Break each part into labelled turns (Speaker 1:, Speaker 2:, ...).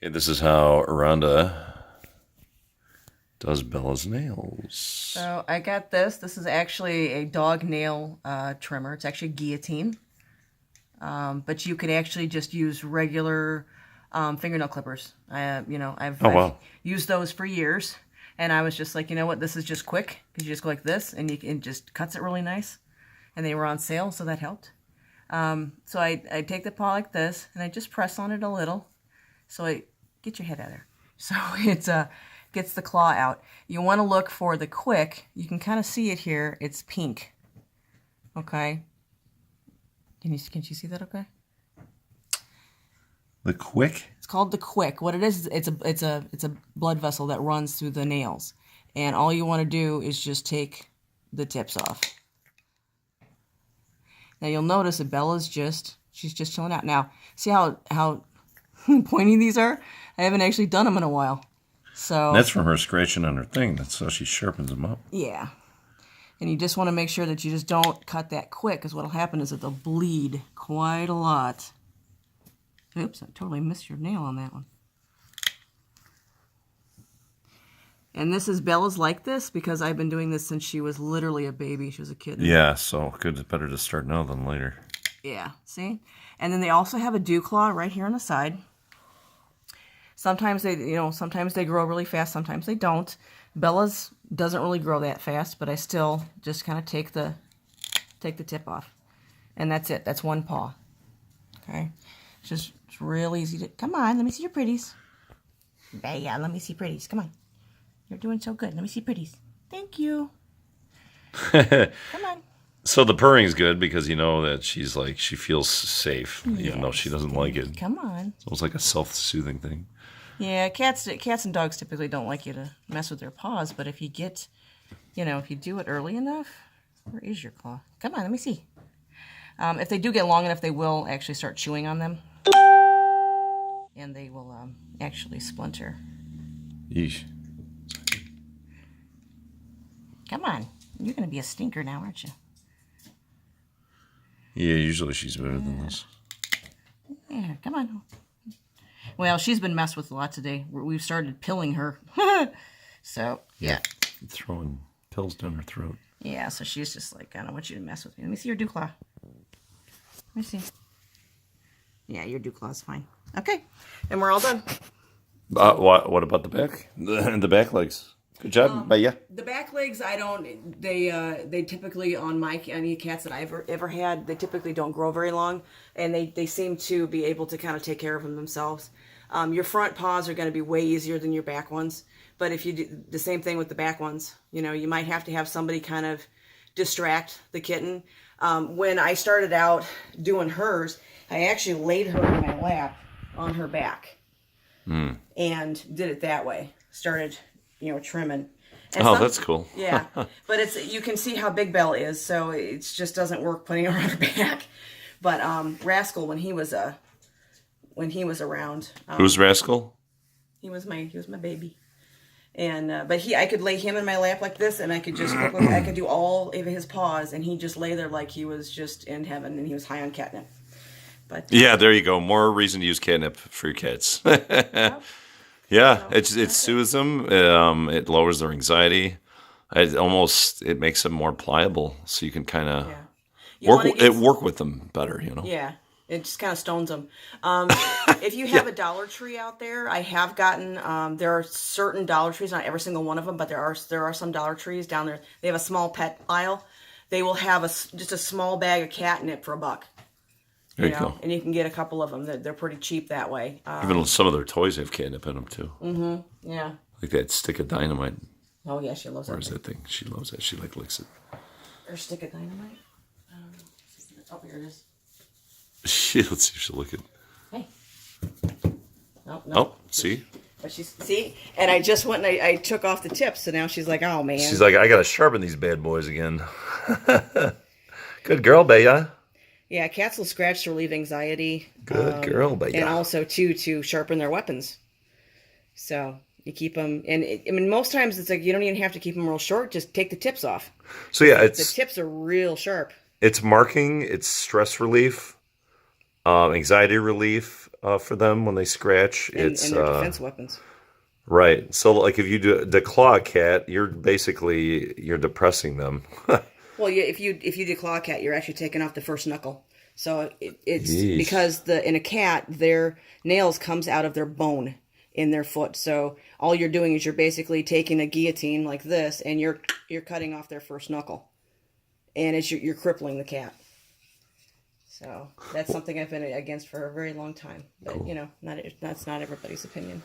Speaker 1: Okay, this is how Rhonda does Bella's nails.
Speaker 2: So I got this. This is actually a dog nail trimmer. It's actually guillotine. But you could actually just use regular fingernail clippers. I've
Speaker 1: Wow.
Speaker 2: used those for years. And I was just like, you know what, this is just quick. Because you just go like this and it just cuts it really nice. And they were on sale, so that helped. So I take the paw like this and I just press on it a little. So get your head out of there. So it gets the claw out. You want to look for the quick. You can kind of see it here. It's pink. Okay. Can you see that? Okay.
Speaker 1: The quick?
Speaker 2: It's called the quick. What it is, it's a blood vessel that runs through the nails, and all you want to do is just take the tips off. Now you'll notice that she's just chilling out. Now, see how pointy these are? I haven't actually done them in a while. So
Speaker 1: That's from her scratching on her thing. That's how she sharpens them up.
Speaker 2: yeah. And you just want to make sure that you just don't cut that quick, because what will happen is that they'll bleed quite a lot. Oops, I totally missed your nail on that one. And this is Bella's like this because I've been doing this since she was literally a baby. She was a kid.
Speaker 1: Yeah, so good. It's better to start now than later.
Speaker 2: Yeah, see? And then they also have a dew claw right here on the side. Sometimes they grow really fast, sometimes they don't. Bella's doesn't really grow that fast, but I still just kind of take the tip off. And that's it. That's one paw. Okay? It's real easy to... Come on, let me see your pretties. Yeah, let me see pretties. Come on. You're doing so good. Let me see pretties. Thank you. Come on.
Speaker 1: So the purring's good because you know that she feels safe, even though she doesn't like it.
Speaker 2: Come on.
Speaker 1: It's almost like a self-soothing thing.
Speaker 2: Yeah, cats and dogs typically don't like you to mess with their paws, but if you if you do it early enough, where is your claw? Come on, let me see. If they do get long enough, they will actually start chewing on them, and they will actually splinter.
Speaker 1: Yeesh.
Speaker 2: Come on, you're going to be a stinker now, aren't you?
Speaker 1: Yeah, usually she's better than this.
Speaker 2: Yeah, come on. Well, she's been messed with a lot today. We've started pilling her. So, yeah.
Speaker 1: Throwing pills down her throat.
Speaker 2: Yeah, so she's just like, I don't want you to mess with me. Let me see your dew claw. Let me see. Yeah, your dew claw's fine. Okay, and we're all done.
Speaker 1: What about the back? The back legs. Good job, Baya.
Speaker 2: The back legs, I don't. They typically on any cats that I've ever had, they typically don't grow very long, and they seem to be able to kind of take care of them themselves. Your front paws are going to be way easier than your back ones, but if you do the same thing with the back ones, you might have to have somebody kind of distract the kitten. When I started out doing hers, I actually laid her in my lap on her back and did it that way. Started trimming. And
Speaker 1: That's cool.
Speaker 2: Yeah, but you can see how Big Bell is, so it just doesn't work putting her on her back. But Rascal, when he was around,
Speaker 1: Who's Rascal?
Speaker 2: he was my baby, and I could lay him in my lap like this, and I could just I could do all of his paws, and he'd just lay there like he was just in heaven, and he was high on catnip. But
Speaker 1: Yeah, there you go. More reason to use catnip for your kids. Yeah, it soothes them. It lowers their anxiety. It makes them more pliable, so you can kind of work with them better.
Speaker 2: Yeah, it just kind of stones them. If you have a Dollar Tree out there, I have gotten. There are certain Dollar Trees, not every single one of them, but there are some Dollar Trees down there. They have a small pet aisle. They will have just a small bag of catnip for $1. And you can get a couple of them. They're pretty cheap that way.
Speaker 1: Even some of their toys have catnip in them too.
Speaker 2: Mm-hmm. Yeah.
Speaker 1: Like that stick of dynamite.
Speaker 2: Oh yeah, she loves that.
Speaker 1: Where's that thing? She loves that. She licks it.
Speaker 2: Or stick of dynamite. Oh, here it is.
Speaker 1: Let's see if she'll lick it.
Speaker 2: Hey. No.
Speaker 1: Oh, see?
Speaker 2: But see, and I just went and I took off the tips, so now she's like, oh man.
Speaker 1: She's like, I gotta sharpen these bad boys again. Good girl, Baya.
Speaker 2: Yeah, cats will scratch to relieve anxiety.
Speaker 1: Good girl, Baya.
Speaker 2: And also to sharpen their weapons. So you keep them, and most times it's like you don't even have to keep them real short. Just take the tips off.
Speaker 1: So yeah,
Speaker 2: the tips are real sharp.
Speaker 1: It's marking. It's stress relief, anxiety relief. for them when they scratch.
Speaker 2: And
Speaker 1: It's
Speaker 2: their defense weapons.
Speaker 1: right. So like if you do declaw a cat, you're depressing them.
Speaker 2: Well, yeah, if you declaw a cat, you're actually taking off the first knuckle. So it's
Speaker 1: Yeesh.
Speaker 2: because in a cat, their nails comes out of their bone in their foot. So all you're doing is you're basically taking a guillotine like this, and you're cutting off their first knuckle, and you're crippling the cat. So that's something I've been against for a very long time. But
Speaker 1: Cool.
Speaker 2: that's not everybody's opinion.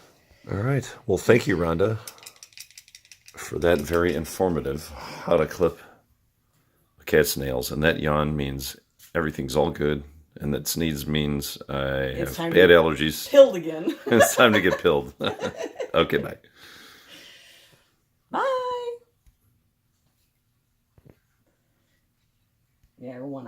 Speaker 1: All right. Well, thank you, Rhonda, for that very informative how to clip a cat's nails. And that yawn means everything's all good, and that sneeze means I have
Speaker 2: time
Speaker 1: bad
Speaker 2: to-
Speaker 1: allergies.
Speaker 2: Pilled again.
Speaker 1: It's time to get pilled. Okay, bye.
Speaker 2: Bye. Yeah, one